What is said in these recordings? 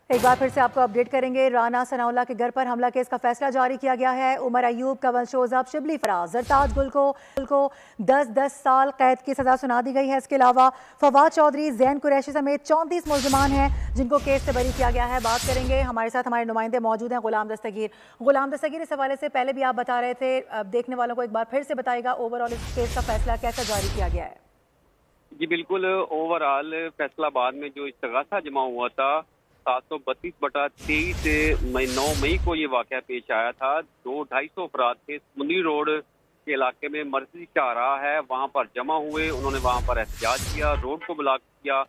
एक बार फिर से आपको अपडेट करेंगे। राना सनाउल्लाह के घर पर हमला केस का फैसला जारी किया गया है। उमर अयूब, कंवल शोजब, शिबली फराज, जरताज गुल को 10-10 साल कैद की सजा सुना दी गई है। इसके अलावा फवाद चौधरी, जैन कुरैशी समेत 34 मुल्जिमान हैं जिनको केस से बरी किया गया है। बात करेंगे, हमारे साथ हमारे नुमाइंदे मौजूद हैं। गुलाम दस्तगीर, इस हवाले से पहले भी आप बता रहे थे, देखने वालों को एक बार फिर से बताइएगा ओवरऑल इस केस का फैसला कैसा जारी किया गया है? जी बिल्कुल, ओवरऑल फैसलाबाद में जो इस्तगासा जमा हुआ था 732/23 9 मई को ये वाकया पेश आया था। 200-250 अफराद थे, समुंदरी रोड के इलाके में मर्कजी शाहराह है, वहाँ पर जमा हुए। उन्होंने वहाँ पर एहतजाज किया, रोड को ब्लॉक किया,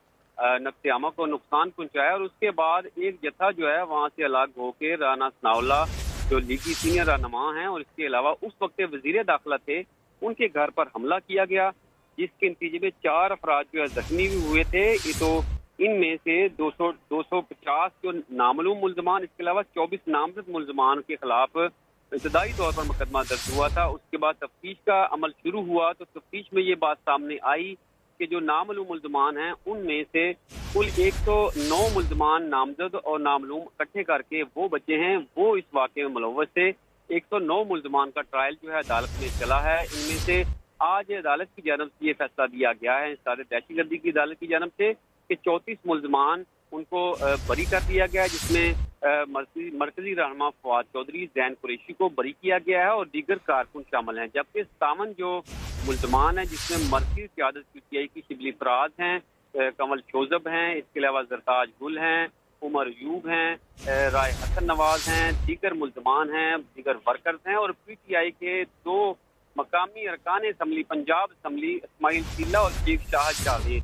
नक्शे आमा को नुकसान पहुंचाया और उसके बाद एक जत्था जो है वहाँ से अलग होकर राना सनाउल्लाह जो लीगी सीनियर रहनुमा हैं और इसके अलावा उस वक्त वजीर दाखिला थे, उनके घर पर हमला किया गया, जिसके नतीजे में 4 अफराद जो है जख्मी भी हुए थे। ये तो इनमें से 250 जो नामालूम मुल्जमान, इसके अलावा 24 नामजद मुल्जमान के खिलाफ इब्तदाई तौर पर मुकदमा दर्ज हुआ था। उसके बाद तफ्तीश का अमल शुरू हुआ तो तफ्तीश में ये बात सामने आई कि जो नामालूम मुल्जमान हैं उनमें से कुल 109 मुल्जमान नामजद और नामालूम इकट्ठे करके वो बचे हैं, वो इस वाक़े में मुलव्वस थे। 109 मुल्जमान का ट्रायल जो है अदालत में चला है। इनमें से आज अदालत की जानब से ये फैसला दिया गया है, सारे दहशतगर्दी की अदालत की जानब से, कि 34 मुल्जमान उनको बरी कर दिया गया है, जिसमें मरकजी रहनुमा फवाद चौधरी, जैन कुरैशी को बरी किया गया है और दीगर कारकुन शामिल हैं। जबकि 57 जो मुल्जमान हैं, जिसमें मरकजी क़यादत PTI की शिबली फराज हैं, कंवल शोजब हैं, इसके अलावा जरताज गुल हैं, उमर अयूब हैं, राय हसन नवाज हैं, दीगर मुल्जमान हैं, दीगर वर्कर्स हैं और PTI के 2 मकामी अरकान असम्बली, पंजाब असम्बली, इस्माइल चीला और शेख शाहिद जावेद,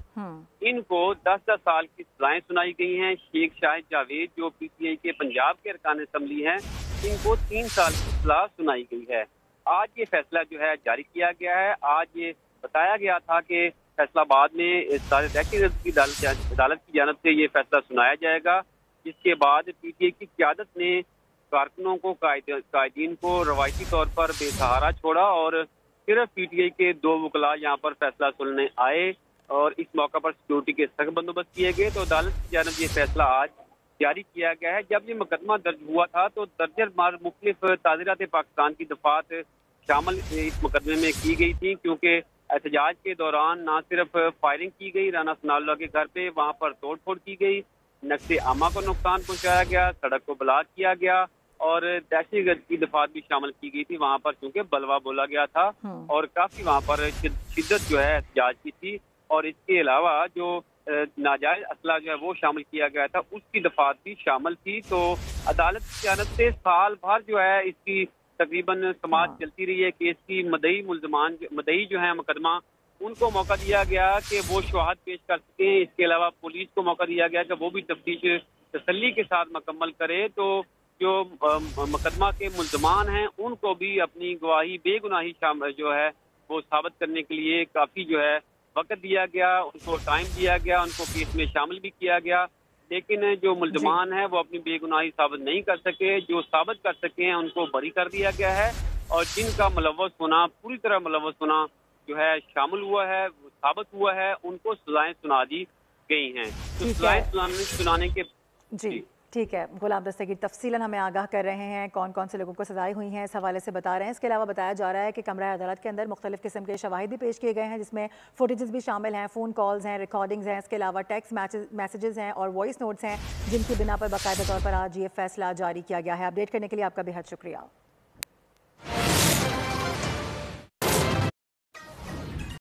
इनको 10-10 साल की सजाएं सुनाई गई हैं। शेख शाहिद जावेद जो PTI के पंजाब के अरकान असम्बली हैं, इनको 3 साल की सजा सुनाई गई है। आज ये फैसला जो है जारी किया गया है। आज ये बताया गया था कि फैसलाबाद में सारे दहशतगर्द की अदालत की जानब से ये फैसला सुनाया जाएगा, जिसके बाद PTI की क़यादत ने कारकुनों को, कायदीन को रवायती तौर पर बेसहारा छोड़ा और सिर्फ PTI के 2 वकला यहाँ पर फैसला सुनने आए और इस मौका पर सिक्योरिटी के सख्त बंदोबस्त किए गए। तो अदालत की जानब ये फैसला आज जारी किया गया है। जब ये मुकदमा दर्ज हुआ था तो दर्जन मार मुख्तलिफ ताज़ीरात पाकिस्तान की दफात शामिल इस मुकदमे में की गई थी, क्योंकि एहतजाज के दौरान न सिर्फ फायरिंग की गई राना सनाउल्लाह के घर पे, वहाँ पर तोड़ फोड़ की गई, नक्शे आमा को नुकसान पहुँचाया गया, सड़क को ब्लॉक किया गया और दहशतगर्द की दफात भी शामिल की गई थी। वहाँ पर चूंकि बलवा बोला गया था और काफी वहाँ पर शिद्दत जो है एहतजाज की थी और इसके अलावा जो नाजायज असला जो है वो शामिल किया गया था, उसकी दफात भी शामिल थी। तो अदालत की जानब से साल भर जो है इसकी तकरीबन समाज चलती रही है। केस की मदई जो है मुकदमा, उनको मौका दिया गया कि वो शवाहद पेश कर सकें। इसके अलावा पुलिस को मौका दिया गया कि वो भी तफ्तीश तसल्ली के साथ मुकम्मल करे। तो जो मुकदमा के मुल्जमान हैं उनको भी अपनी गवाही बेगुनाही जो है वो साबित करने के लिए काफ़ी जो है वक्त दिया गया, उनको टाइम दिया गया, उनको केस में शामिल भी किया गया। लेकिन जो मुल्जमान हैं वो अपनी बेगुनाही साबित नहीं कर सके, जो साबित कर सके हैं उनको बरी कर दिया गया है और जिनका मुलव्वस होना, पूरी तरह मुलव्वस होना जो है शामिल हुआ है, साबित हुआ है, उनको सजाएं सुना दी गई हैं। तो सजाएं सुनाने के जी ठीक है। गुलाम दस्तगीर तफसीलन हमें आगाह कर रहे हैं कौन कौन से लोगों को सजाएं हुई हैं, इस हवाले से बता रहे हैं। इसके अलावा बताया जा रहा है कि कमरा अदालत के अंदर मुख्तलिफ किस्म के शवाहिद भी पेश किए गए हैं, जिसमें फुटेजेस भी शामिल हैं, फ़ोन कॉल्स हैं, रिकॉर्डिंग्स हैं, इसके अलावा टेक्स्ट मैसेजेस हैं और वॉइस नोट्स हैं, जिनकी बिना पर बाकायदा तौर पर आज ये फैसला जारी किया गया है। अपडेट करने के लिए आपका बेहद शुक्रिया।